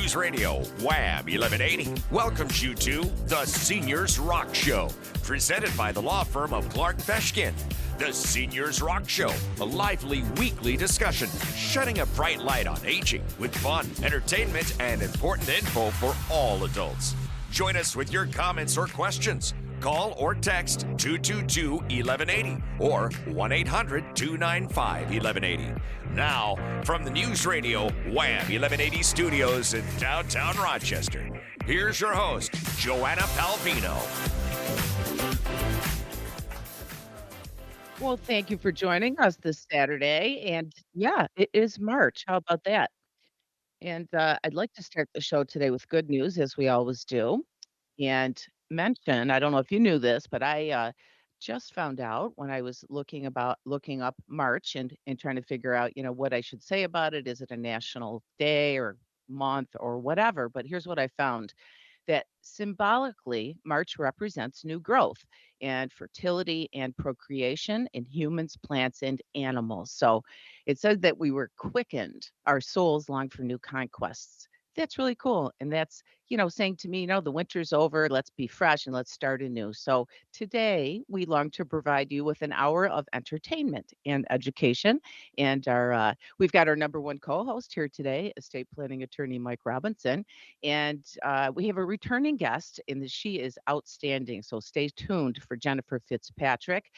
News Radio Wham 1180 welcomes you to The Seniors Rock Show, presented by the law firm of Clark Feshkin. The Seniors Rock Show, a lively weekly discussion shedding a bright light on aging with fun, entertainment, and important info for all adults. Join us with your comments or questions. Call or text 222-1180 or 1-800-295-1180. Now, from the News Radio Wham 1180 studios in downtown Rochester, here's your host, Joanna Palvino. Well, thank you for joining us this Saturday. And yeah, it is March. How about that? And I'd like to start the show today with good news, as we always do. And mention, I don't know if you knew this, but I just found out when I was looking up March and trying to figure out, what I should say about it. Is it a national day or month or whatever? But here's what I found that symbolically, March represents new growth and fertility and procreation in humans, plants, and animals. So it said that we were quickened, our souls long for new conquests. That's really cool. And that's, saying to me, the winter's over, let's be fresh and let's start anew. So today we long to provide you with an hour of entertainment and education. And we've got our number one co-host here today, estate planning attorney Mike Robinson. And we have a returning guest, and she is outstanding. So stay tuned for Jennifer Fitzpatrick.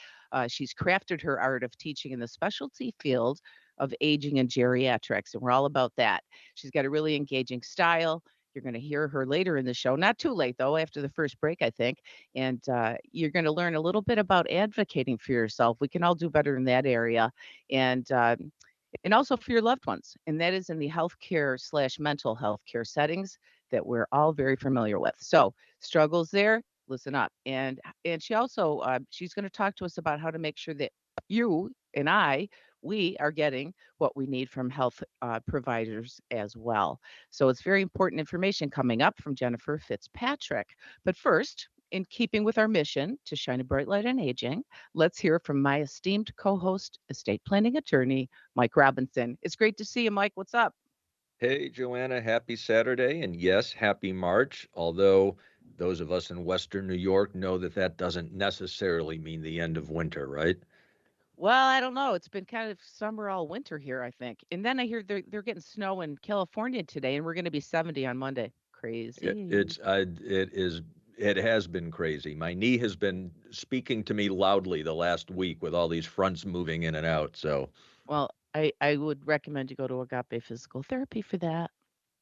She's crafted her art of teaching in the specialty field of aging and geriatrics, and we're all about that. She's got a really engaging style. You're going to hear her later in the show. Not too late, though, after the first break, I think. And you're going to learn a little bit about advocating for yourself. We can all do better in that area. And also for your loved ones. And that is in the healthcare/mental health care settings that we're all very familiar with. So struggles there, listen up. And she also, she's going to talk to us about how to make sure that you and we are getting what we need from health providers as well. So it's very important information coming up from Jennifer Fitzpatrick. But first, in keeping with our mission to shine a bright light on aging, let's hear from my esteemed co-host, estate planning attorney, Mike Robinson. It's great to see you, Mike. What's up? Hey, Joanna, happy Saturday. And yes, happy March. Although those of us in Western New York know that that doesn't necessarily mean the end of winter, right? Well, I don't know. It's been kind of summer all winter here, I think. And then I hear they're getting snow in California today, and we're going to be 70 on Monday. It, Crazy. it's, I, it is, it has been crazy. My knee has been speaking to me loudly the last week with all these fronts moving in and out. So Well, I would recommend you go to Agape Physical Therapy for that.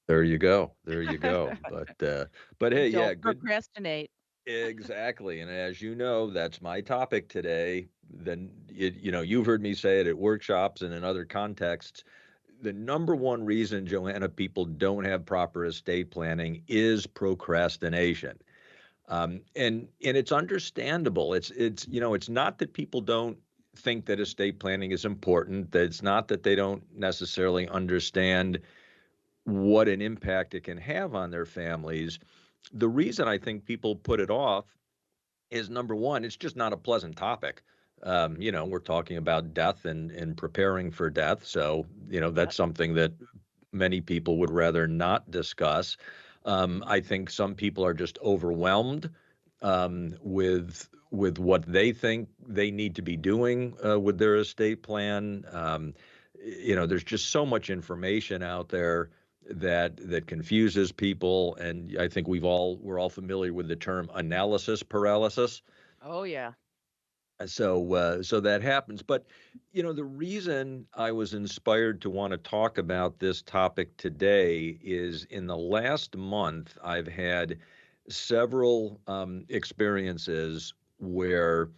there you go. There you go. But hey, yeah, Don't good. procrastinate. Exactly. And as you know, that's my topic today. Then, you've heard me say it at workshops and in other contexts. The number one reason, Joanna, people don't have proper estate planning is procrastination. And it's understandable. It's not that people don't think that estate planning is important. That it's not that they don't necessarily understand what an impact it can have on their families. The reason I think people put it off is number one, it's just not a pleasant topic. We're talking about death and preparing for death. So, Yep. that's something that many people would rather not discuss. I think some people are just overwhelmed with what they think they need to be doing with their estate plan. There's just so much information out there that confuses people, and I think we're all familiar with the term analysis paralysis. Oh yeah. So that happens. But the reason I was inspired to want to talk about this topic today is in the last month I've had several experiences where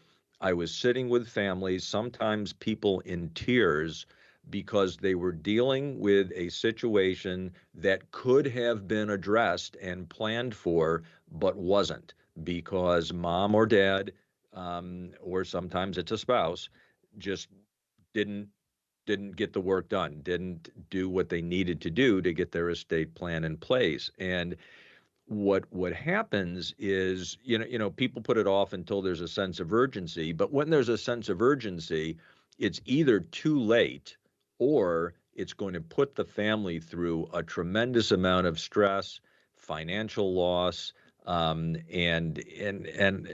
I was sitting with families, sometimes people in tears, because they were dealing with a situation that could have been addressed and planned for, but wasn't, because mom or dad, or sometimes it's a spouse, just didn't didn't get the work done, didn't do what they needed to do to get their estate plan in place. And what happens is, people put it off until there's a sense of urgency. But when there's a sense of urgency, it's either too late or it's going to put the family through a tremendous amount of stress, financial loss. And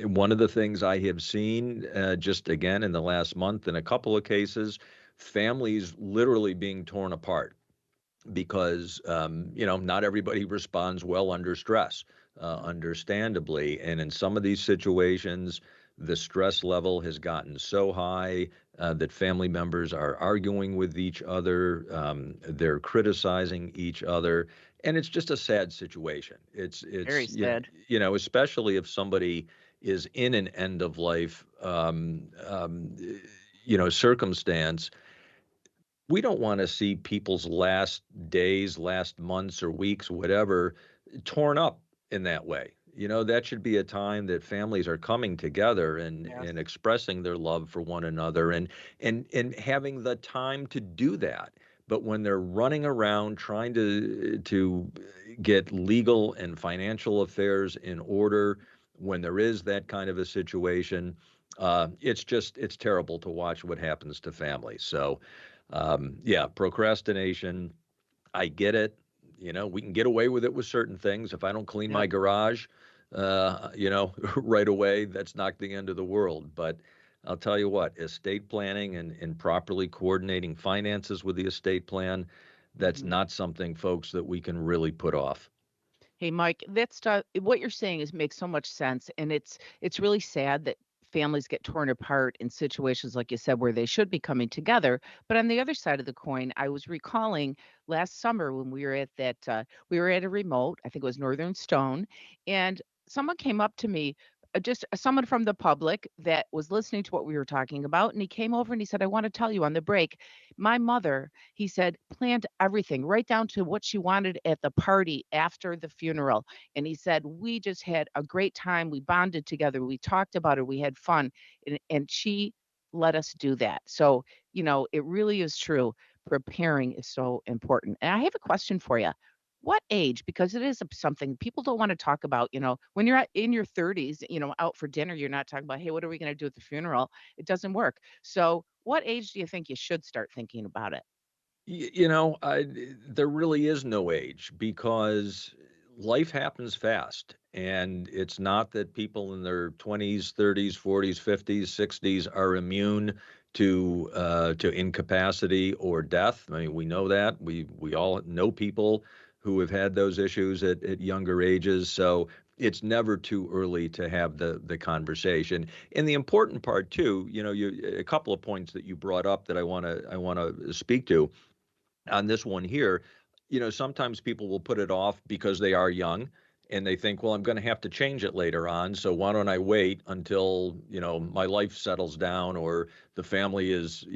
one of the things I have seen, just again in the last month in a couple of cases, families literally being torn apart because not everybody responds well under stress, understandably. And in some of these situations, the stress level has gotten so high that family members are arguing with each other, they're criticizing each other, and it's just a sad situation. Very It's sad. especially if somebody is in an end of life circumstance. We don't want to see people's last days, last months or weeks, whatever, torn up in that way. That should be a time that families are coming together and Yes. expressing their love for one another and having the time to do that. But when they're running around trying to get legal and financial affairs in order, when there is that kind of a situation, it's terrible to watch what happens to families. So yeah, procrastination, I get it. We can get away with it with certain things. If I don't clean my Yep. garage, right away, that's not the end of the world. But I'll tell you what, estate planning and properly coordinating finances with the estate plan, that's Mhm. not something, folks, that we can really put off. Hey, Mike, what you're saying is makes so much sense, and it's really sad that families get torn apart in situations like you said where they should be coming together. But on the other side of the coin, I was recalling last summer when we were at a remote, I think it was Northern Stone, and someone came up to me, just someone from the public that was listening to what we were talking about, and he came over and he said, "I want to tell you on the break, my mother," he said, "planned everything right down to what she wanted at the party after the funeral." And he said, "We just had a great time. We bonded together. We talked about it. We had fun." And she let us do that. So, it really is true. Preparing is so important. And I have a question for you. What age, because it is something people don't want to talk about, when you're in your 30s, out for dinner, you're not talking about, hey, what are we going to do at the funeral? It doesn't work. So, what age do you think you should start thinking about it? There really is no age because life happens fast. And it's not that people in their 20s, 30s, 40s, 50s, 60s are immune to incapacity or death. I mean, we know that. We all know people who have had those issues at younger ages. So it's never too early to have the conversation. And the important part too, a couple of points that you brought up that I want to speak to on this one here. Sometimes people will put it off because they are young and they think, well, I'm going to have to change it later on. So why don't I wait until, my life settles down or the family is,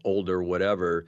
older, whatever.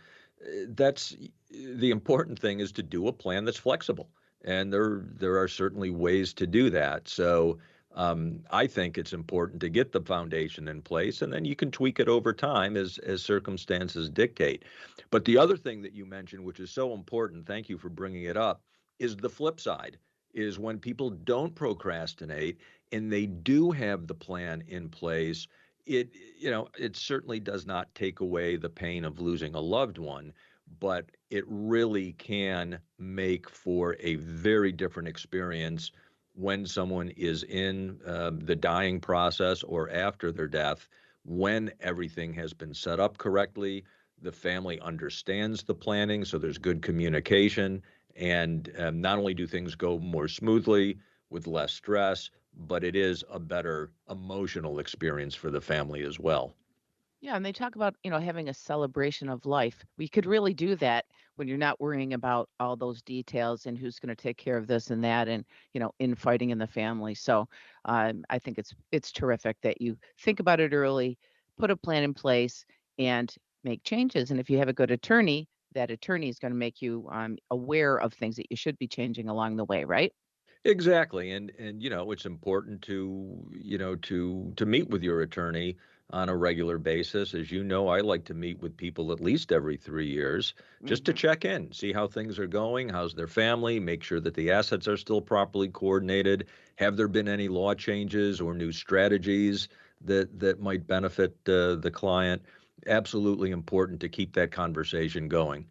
That's the important thing is to do a plan that's flexible. And there are certainly ways to do that. So I think it's important to get the foundation in place and then you can tweak it over time as circumstances dictate. But the other thing that you mentioned, which is so important, thank you for bringing it up, is the flip side, is when people don't procrastinate and they do have the plan in place, it it certainly does not take away the pain of losing a loved one, but it really can make for a very different experience when someone is in the dying process or after their death, when everything has been set up correctly, the family understands the planning, so there's good communication. And not only do things go more smoothly with less stress, but it is a better emotional experience for the family as well. Yeah, and they talk about, having a celebration of life. We could really do that when you're not worrying about all those details and who's going to take care of this and that and, infighting in the family. So, I think it's terrific that you think about it early, put a plan in place and make changes. And if you have a good attorney, that attorney is going to make you aware of things that you should be changing along the way, right? Exactly. And it's important to meet with your attorney on a regular basis. As you know, I like to meet with people at least every 3 years just to Hmm. check in, see how things are going, how's their family, make sure that the assets are still properly coordinated. Have there been any law changes or new strategies that might benefit the client? Absolutely important to keep that conversation going.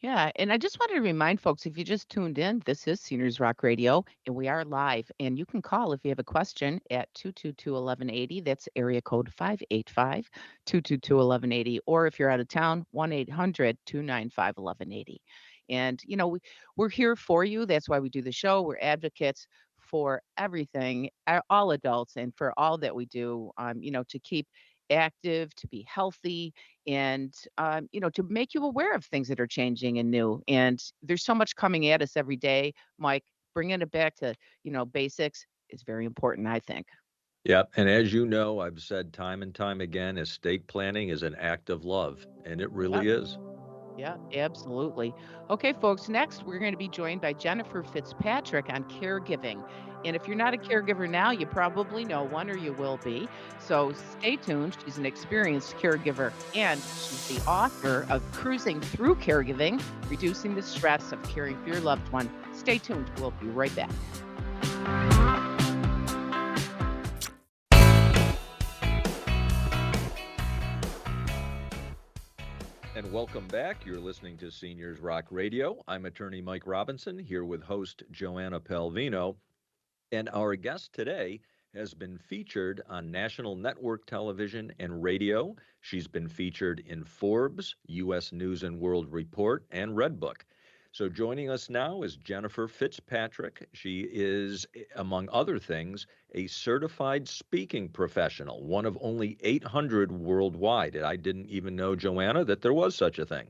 Yeah, and I just wanted to remind folks if you just tuned in, this is Seniors Rock Radio, and we are live. And you can call if you have a question at 222 1180. That's area code 585 222 1180. Or if you're out of town, 1-800-295-1180. And, we're here for you. That's why we do the show. We're advocates for everything, all adults, and for all that we do, to keep active, to be healthy, and to make you aware of things that are changing and new. And there's so much coming at us every day, Mike. Bringing it back to basics is very important, I think. Yep. And as you know, I've said time and time again, estate planning is an act of love, and it Yep. really is. Yeah, absolutely. Okay, folks, next we're going to be joined by Jennifer Fitzpatrick on caregiving. And if you're not a caregiver now, you probably know one or you will be. So stay tuned. She's an experienced caregiver and she's the author of Cruising Through Caregiving, Reducing the Stress of Caring for Your Loved One. Stay tuned. We'll be right back. And welcome back. You're listening to Seniors Rock Radio. I'm attorney Mike Robinson here with host Joanna Palvino. And our guest today has been featured on national network television and radio. She's been featured in Forbes, U.S. News and World Report, and Redbook. So joining us now is Jennifer Fitzpatrick. She is, among other things, a certified speaking professional, one of only 800 worldwide. And I didn't even know, Joanna, that there was such a thing.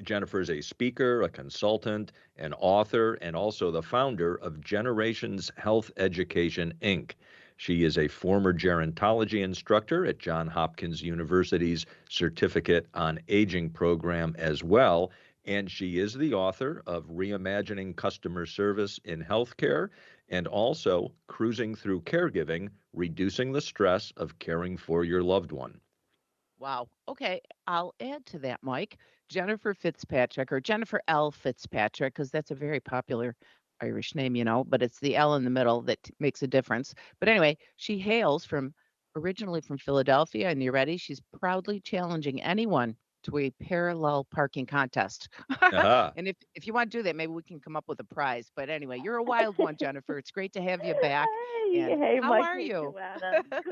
Jennifer is a speaker, a consultant, an author, and also the founder of Generations Health Education, Inc. She is a former gerontology instructor at Johns Hopkins University's Certificate on Aging program as well. And she is the author of Reimagining Customer Service in Healthcare and also Cruising Through Caregiving, Reducing the Stress of Caring for Your Loved One. Wow. Okay. I'll add to that, Mike. Jennifer Fitzpatrick or Jennifer L. Fitzpatrick, because that's a very popular Irish name, but it's the L in the middle that makes a difference. But anyway, she hails from originally from Philadelphia. And you ready? She's proudly challenging anyone to a parallel parking contest. Aha. And if you want to do that, maybe we can come up with a prize. But anyway, you're a wild one, Jennifer. It's great to have you back. Hey, And hey, how Mike. are Hey, you? Joanna. Good.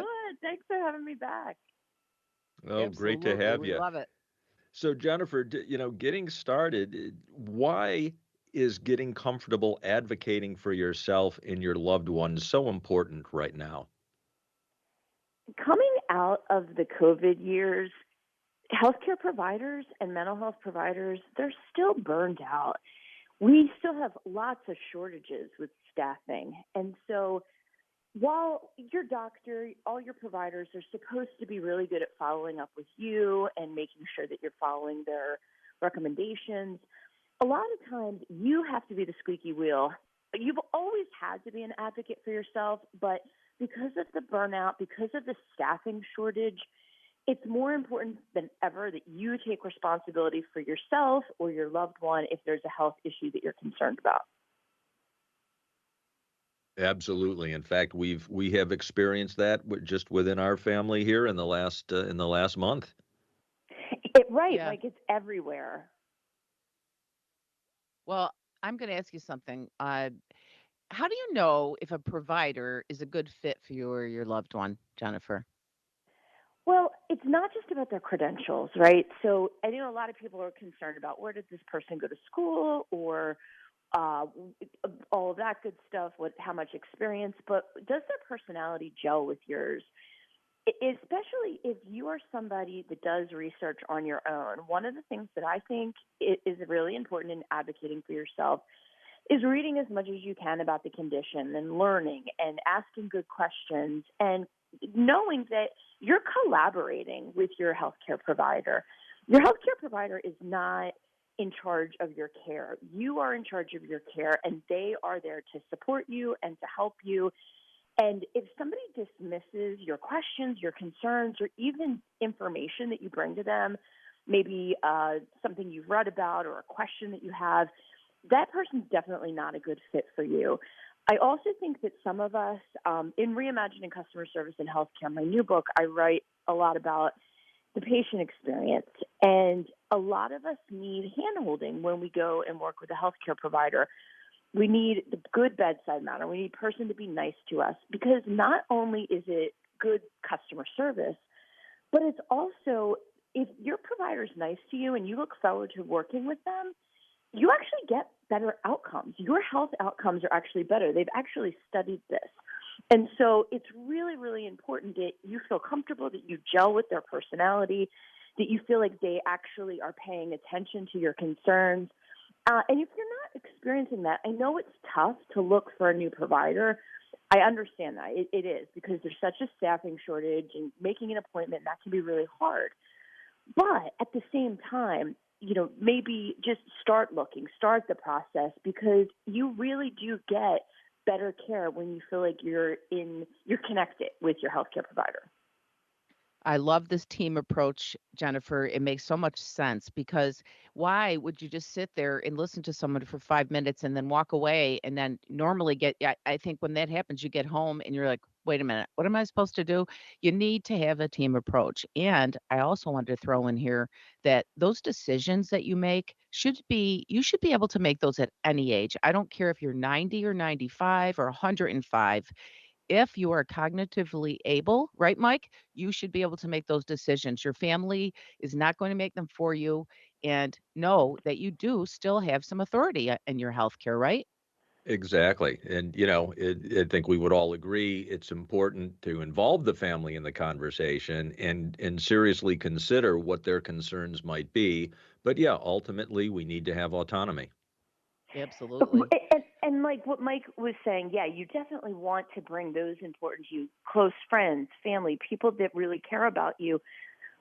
Thanks for having me back. Oh, great to Absolutely. have We you. love it. So, Jennifer, getting started, why is getting comfortable advocating for yourself and your loved ones so important right now? Coming out of the COVID years, healthcare providers and mental health providers, they're still burned out. We still have lots of shortages with staffing. And so while your doctor, all your providers are supposed to be really good at following up with you and making sure that you're following their recommendations, a lot of times you have to be the squeaky wheel. You've always had to be an advocate for yourself, but because of the burnout, because of the staffing shortage, it's more important than ever that you take responsibility for yourself or your loved one if there's a health issue that you're concerned about. Absolutely. In fact, we have experienced that just within our family here in the last month. Right, Yeah. like it's everywhere. Well, I'm going to ask you something. How do you know if a provider is a good fit for you or your loved one, Jennifer? Well, it's not just about their credentials, right? So I know a lot of people are concerned about where did this person go to school or uh, all of that good stuff, how much experience, but does their personality gel with yours? Especially if you are somebody that does research on your own. One of the things that I think is really important in advocating for yourself is reading as much as you can about the condition and learning and asking good questions and knowing that you're collaborating with your healthcare provider. Your healthcare provider is not in charge of your care. You are in charge of your care, and they are there to support you and to help you. And if somebody dismisses your questions, your concerns, or even information that you bring to them, maybe something you've read about or a question that you have, that person's definitely not a good fit for you. I also think that some of us, in Reimagining Customer Service in Healthcare, my new book, I write a lot about the patient experience. And a lot of us need handholding when we go and work with a healthcare provider. We need the good bedside manner. We need a person to be nice to us, because not only is it good customer service, but it's also, if your provider is nice to you and you look forward to working with them, you actually get better outcomes. Your health outcomes are actually better. They've actually studied this. And so it's really, really important that you feel comfortable, that you gel with their personality, that you feel like they actually are paying attention to your concerns. And if you're not experiencing that, I know it's tough to look for a new provider. I understand that. It is, because there's such a staffing shortage, and making an appointment, that can be really hard. But at the same time, maybe just start looking, start the process, because you really do get better care when you feel like you're connected with your healthcare provider. I love this team approach, Jennifer. It makes so much sense, because why would you just sit there and listen to someone for 5 minutes and then walk away and then normally I think when that happens, you get home and you're like, wait a minute, what am I supposed to do? You need to have a team approach. And I also wanted to throw in here that those decisions that you make you should be able to make those at any age. I don't care if you're 90 or 95 or 105. If you are cognitively able, right, Mike? You should be able to make those decisions. Your family is not going to make them for you, and know that you do still have some authority in your healthcare, right? Exactly. And, I think we would all agree it's important to involve the family in the conversation and seriously consider what their concerns might be. But yeah, ultimately, we need to have autonomy. Absolutely. And like what Mike was saying, yeah, you definitely want to bring those important to you, close friends, family, people that really care about you.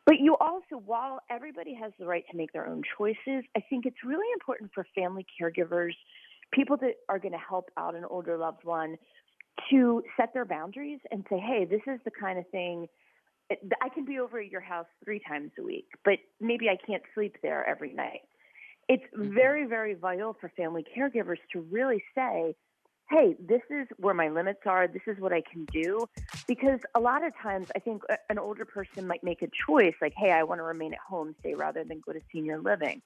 But you also, while everybody has the right to make their own choices, I think it's really important for family caregivers, people that are going to help out an older loved one, to set their boundaries and say, hey, this is the kind of thing. I can be over at your house 3 times a week, but maybe I can't sleep there every night. It's Mhm. very, very vital for family caregivers to really say, hey, this is where my limits are. This is what I can do. Because a lot of times I think an older person might make a choice like, hey, I want to remain at home, stay rather than go to senior living.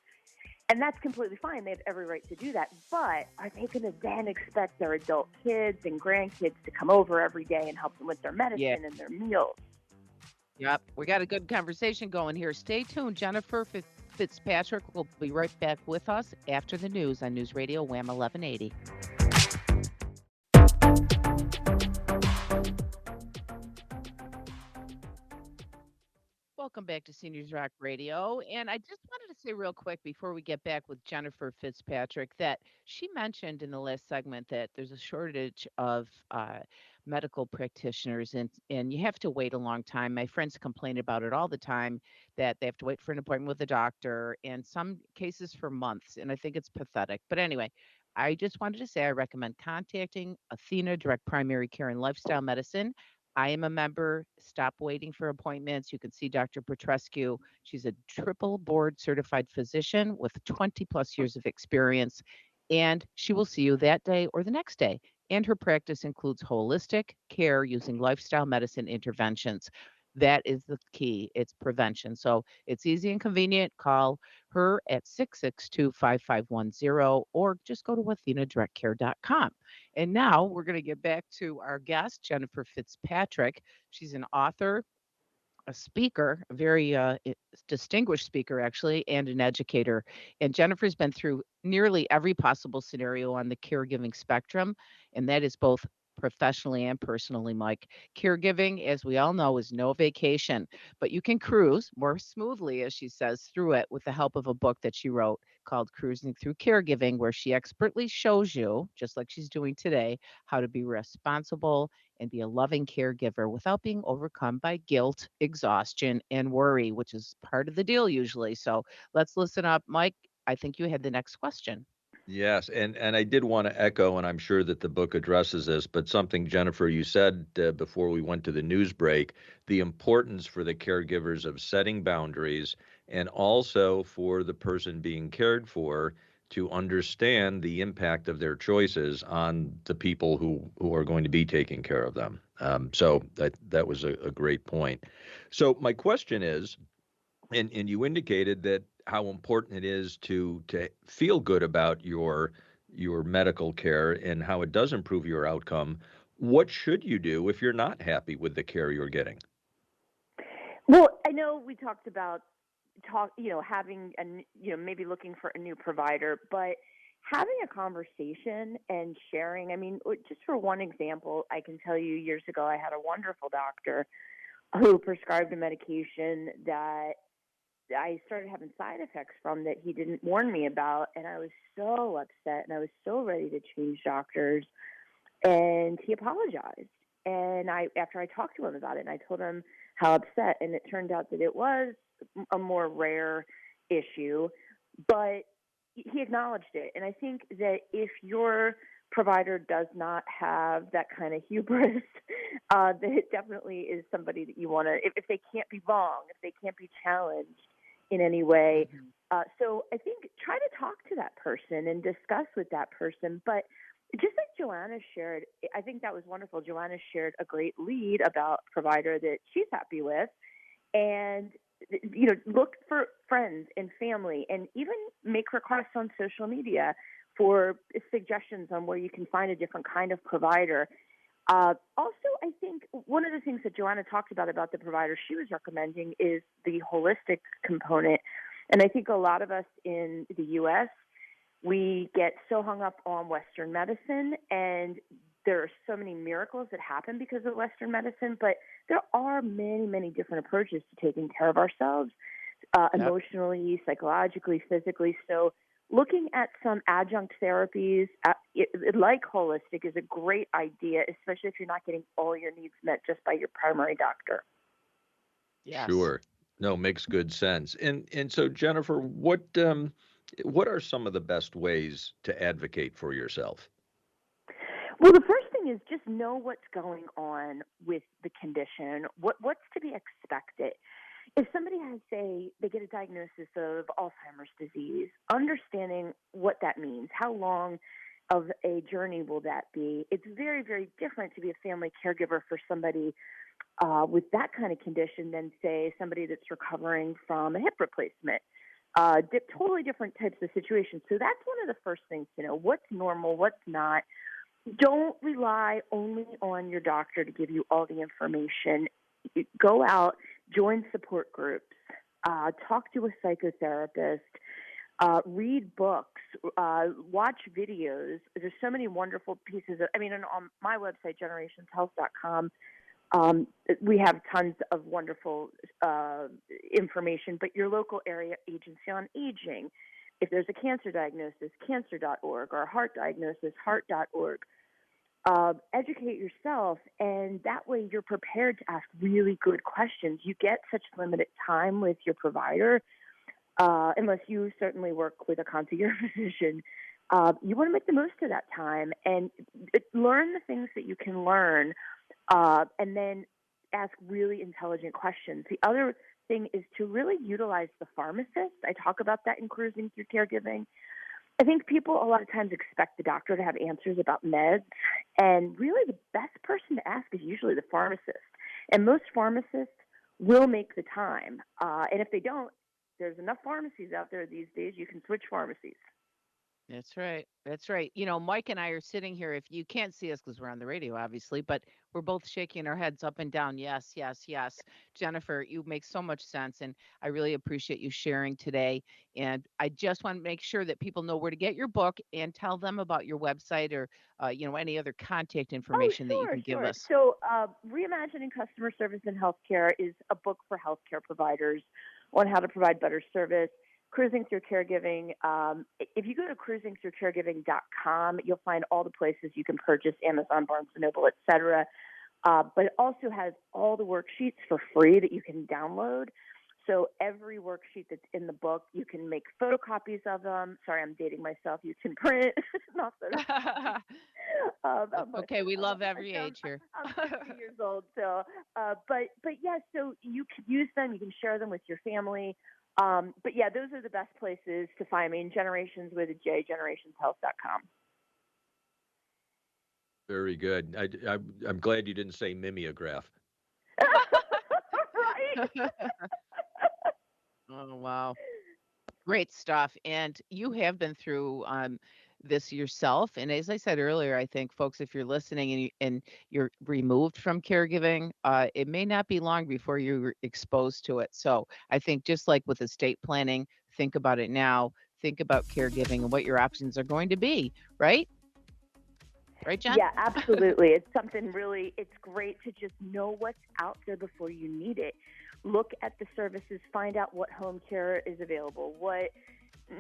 And that's completely fine. They have every right to do that. But are they going to then expect their adult kids and grandkids to come over every day and help them with their Yeah. medicine and their meals? Yep. We got a good conversation going here. Stay tuned. Jennifer Fitzpatrick will be right back with us after the news on News Radio Wham 1180. Welcome back to Seniors Rock Radio. And I just wanted to say real quick before we get back with Jennifer Fitzpatrick that she mentioned in the last segment that there's a shortage of medical practitioners, and you have to wait a long time. My friends complain about it all the time, that they have to wait for an appointment with a doctor, and some cases for months. And I think it's pathetic. But anyway, I just wanted to say I recommend contacting Athena Direct Primary Care and Lifestyle Medicine. I am a member. Stop waiting for appointments. You can see Dr. Petrescu. She's a triple board certified physician with 20 plus years of experience, and she will see you that day or the next day. And her practice includes holistic care using lifestyle medicine interventions. That is the key. It's prevention. So it's easy and convenient. Call her at 662-5510, or just go to athenadirectcare.com. And now we're going to get back to our guest, Jennifer Fitzpatrick. She's an author, a speaker, a very distinguished speaker, actually, and an educator. And Jennifer's been through nearly every possible scenario on the caregiving spectrum, and that is both professionally and personally, Mike. Caregiving, as we all know, is no vacation, but you can cruise more smoothly, as she says, through it with the help of a book that she wrote called Cruising Through Caregiving, where she expertly shows you, just like she's doing today, how to be responsible and be a loving caregiver without being overcome by guilt, exhaustion, and worry, which is part of the deal usually. So let's listen up. Mike, I think you had the next question. Yes, and I did want to echo, and I'm sure that the book addresses this, but something, Jennifer, you said before we went to the news break, the importance for the caregivers of setting boundaries, and also for the person being cared for to understand the impact of their choices on the people who are going to be taking care of them. So that was a great point. So my question is, And you indicated that how important it is to feel good about your medical care and how it does improve your outcome. What should you do if you're not happy with the care you're getting? Well, I know we talked about having maybe looking for a new provider, but having a conversation and sharing. I mean, just for one example, I can tell you years ago I had a wonderful doctor who prescribed a medication that I started having side effects from that he didn't warn me about, and I was so upset and I was so ready to change doctors, and he apologized. And after I talked to him about it, and I told him how upset, and it turned out that it was a more rare issue, but he acknowledged it. And I think that if your provider does not have that kind of hubris, that it definitely is somebody that you want to, if they can't be wrong, if they can't be challenged in any way. Mhm. So I think try to talk to that person and discuss with that person. But just like Joanna shared, I think that was wonderful. Joanna shared a great lead about provider that she's happy with, and look for friends and family, and even make requests on social media for suggestions on where you can find a different kind of provider. Also, I think one of the things that Joanna talked about the provider she was recommending is the holistic component. And I think a lot of us in the U.S., we get so hung up on Western medicine, and there are so many miracles that happen because of Western medicine, but there are many, many different approaches to taking care of ourselves, Yep. emotionally, psychologically, physically. So looking at some adjunct therapies, like holistic, is a great idea, especially if you're not getting all your needs met just by your primary doctor. Yes. Sure. No, makes good sense. And so Jennifer, what are some of the best ways to advocate for yourself? Well, the first thing is just know what's going on with the condition. What's to be expected? If somebody has, say, they get a diagnosis of Alzheimer's disease, understanding what that means, how long of a journey will that be? It's very, very different to be a family caregiver for somebody with that kind of condition than, say, somebody that's recovering from a hip replacement. Totally different types of situations. So that's one of the first things to know: what's normal, what's not. Don't rely only on your doctor to give you all the information. Go out, join support groups, talk to a psychotherapist, read books, watch videos. There's so many wonderful pieces of, I mean, on my website, generationshealth.com, we have tons of wonderful information, but your local area agency on aging, if there's a cancer diagnosis, cancer.org, or a heart diagnosis, heart.org. Educate yourself, and that way you're prepared to ask really good questions. You get such limited time with your provider, unless you certainly work with a concierge physician. You want to make the most of that time and learn the things that you can learn, and then ask really intelligent questions. The other thing is to really utilize the pharmacist. I talk about that in Cruising Through Caregiving. I think people a lot of times expect the doctor to have answers about meds, and really the best person to ask is usually the pharmacist. And most pharmacists will make the time. And if they don't, there's enough pharmacies out there these days. You can switch pharmacies. That's right. That's right. Mike and I are sitting here. If you can't see us because we're on the radio, obviously, but we're both shaking our heads up and down. Yes, yes, yes. Jennifer, you make so much sense. And I really appreciate you sharing today. And I just want to make sure that people know where to get your book and tell them about your website or, any other contact Oh, information that you sure, can give sure. us. So, Reimagining Customer Service in Healthcare is a book for healthcare providers on how to provide better service. Cruising Through Caregiving. If you go to cruisingthroughcaregiving.com, you'll find all the places you can purchase: Amazon, Barnes and Noble, etc. But it also has all the worksheets for free that you can download. So every worksheet that's in the book, you can make photocopies of them. Sorry, I'm dating myself. You can print, not photocopies. Okay, we love every I'm, age here. I'm 50 years old, so but yeah, so you can use them. You can share them with your family. But yeah, those are the best places to find me. In Generations with a J, generationshealth.com. Very good. I'm glad you didn't say mimeograph. Right? Oh, wow. Great stuff. And you have been through this yourself. And as I said earlier, I think folks, if you're listening and you're removed from caregiving, it may not be long before you're exposed to it. So I think just like with estate planning, think about it now. Think about caregiving and what your options are going to be. Right? Right, John? Yeah, absolutely. It's something really, it's great to just know what's out there before you need it. Look at the services, find out what home care is available, what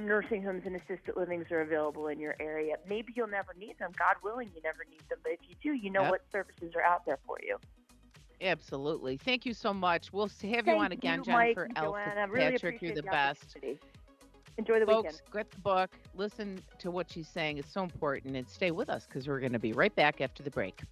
nursing homes and assisted livings are available in your area. Maybe you'll never need them. God willing, you never need them. But if you do, you know Yep. what services are out there for you. Absolutely. Thank you so much. We'll have you Thank on again, you, Mike Jennifer and L. Joanna. I really Fitzpatrick. You're appreciate the the best. opportunity. Enjoy the weekend. Folks, get the book, listen to what she's saying. It's so important, and stay with us because we're going to be right back after the break.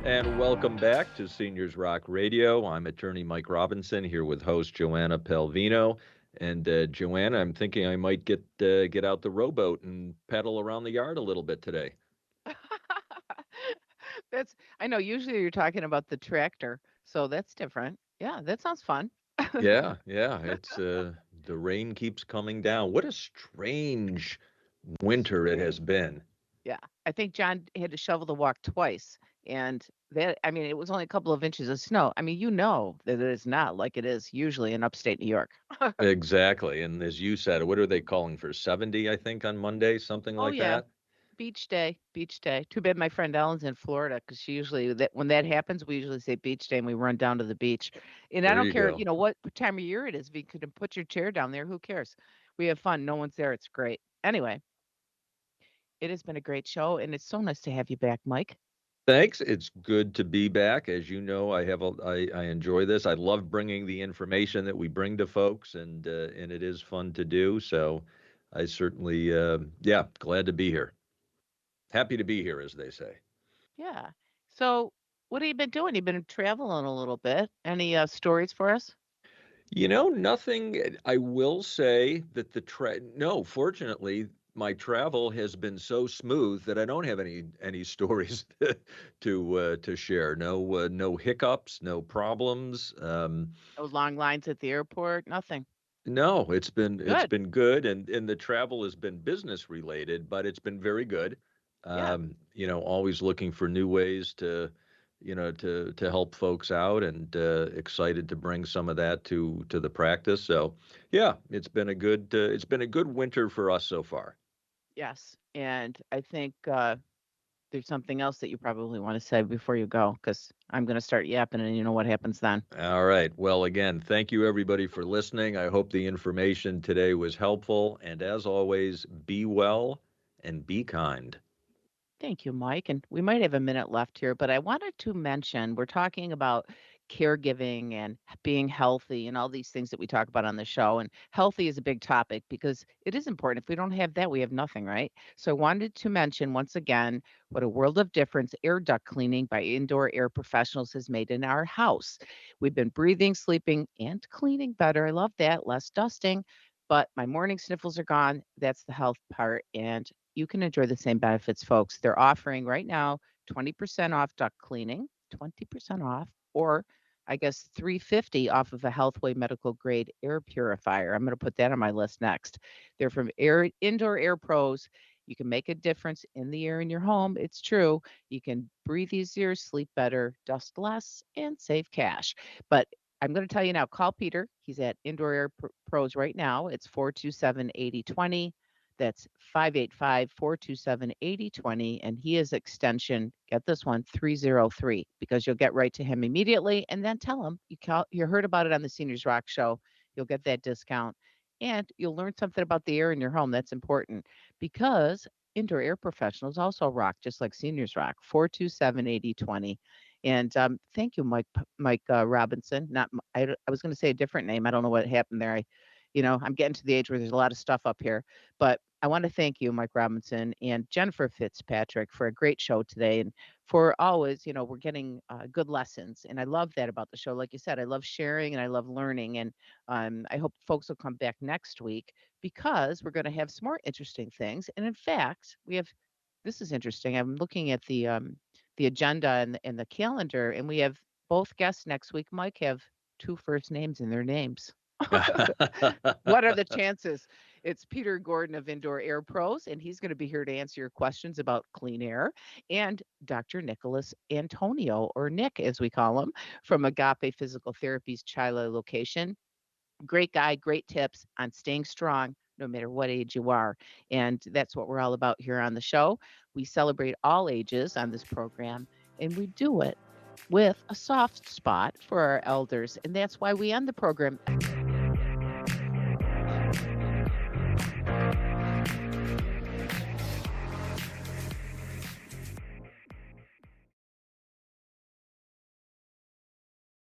And welcome back to Seniors Rock Radio. I'm attorney Mike Robinson here with host Joanna Pelvino. And Joanna, I'm thinking I might get out the rowboat and paddle around the yard a little bit today. That's I know usually you're talking about the tractor, so that's different. Yeah, that sounds fun. Yeah, yeah. It's the rain keeps coming down. What a strange winter it has Strange. been. Yeah, I think John had to shovel the walk twice, and I mean, it was only a couple of inches of snow. I mean, you know that it is not like it is usually in upstate New York. Exactly. And as you said, what are they calling for 70, I think, on Monday, something Oh like yeah, that? beach day, beach day. Too bad my friend Ellen's in Florida because she usually that when that happens, we usually say beach day and we run down to the beach. And I There don't you care, go. what time of year it is. If you could put your chair down there, who cares? We have fun. No one's there. It's great. Anyway, it has been a great show, and it's so nice to have you back, Mike. Thanks. It's good to be back. As you know, I enjoy this. I love bringing the information that we bring to folks, and it is fun to do. So, I certainly, yeah, glad to be here. Happy to be here, as they say. Yeah. So, what have you been doing? You've been traveling a little bit. Any stories for us? Nothing. I will say that no, fortunately, my travel has been so smooth that I don't have any stories to share. No hiccups, no problems. No long lines at the airport? Nothing. No, it's Good. been good, and the travel has been business related, but it's been very good. Yeah. Always looking for new ways to help folks out, and excited to bring some of that to the practice. So, yeah, it's been a good winter for us so far. Yes. And I think there's something else that you probably want to say before you go, because I'm going to start yapping, and you know what happens then. All right. Well, again, thank you everybody for listening. I hope the information today was helpful, and as always, be well and be kind. Thank you, Mike. And we might have a minute left here, but I wanted to mention we're talking about caregiving and being healthy and all these things that we talk about on the show. And healthy is a big topic because it is important. If we don't have that, we have nothing, right? So I wanted to mention once again what a world of difference air duct cleaning by indoor air professionals has made in our house. We've been breathing, sleeping, and cleaning better. I love that. Less dusting. But my morning sniffles are gone. That's the health part. And you can enjoy the same benefits, folks. They're offering right now 20% off duct cleaning, 20% off, or I guess 350 off of a Healthway medical grade air purifier. I'm going to put that on my list next. They're from Air Indoor Air Pros. You can make a difference in the air in your home. It's true. You can breathe easier, sleep better, dust less, and save cash. But I'm going to tell you now, call Peter. He's at Indoor Air Pros right now. It's 427 8020. That's 585-427-8020, and he is extension, get this one, 303, because you'll get right to him immediately, and then tell him you heard about it on the Seniors Rock Show. You'll get that discount, and you'll learn something about the air in your home. That's important because indoor air professionals also rock, just like Seniors Rock, 427-8020. And thank you, Mike Robinson. Not, I was going to say a different name. I don't know what happened there. I'm getting to the age where there's a lot of stuff up here, but I want to thank you, Mike Robinson, and Jennifer Fitzpatrick for a great show today, and for always, we're getting good lessons, and I love that about the show. Like you said, I love sharing and I love learning, and I hope folks will come back next week because we're going to have some more interesting things. And in fact, we have. This is interesting. I'm looking at the the agenda and the calendar, and we have both guests next week, Mike, have 2 first names in their names. What are the chances? It's Peter Gordon of Indoor Air Pros, and he's going to be here to answer your questions about clean air, and Dr. Nicholas Antonio, or Nick as we call him, from Agape Physical Therapy's Chila location. Great guy, great tips on staying strong no matter what age you are. And that's what we're all about here on the show. We celebrate all ages on this program, and we do it with a soft spot for our elders. And that's why we end the program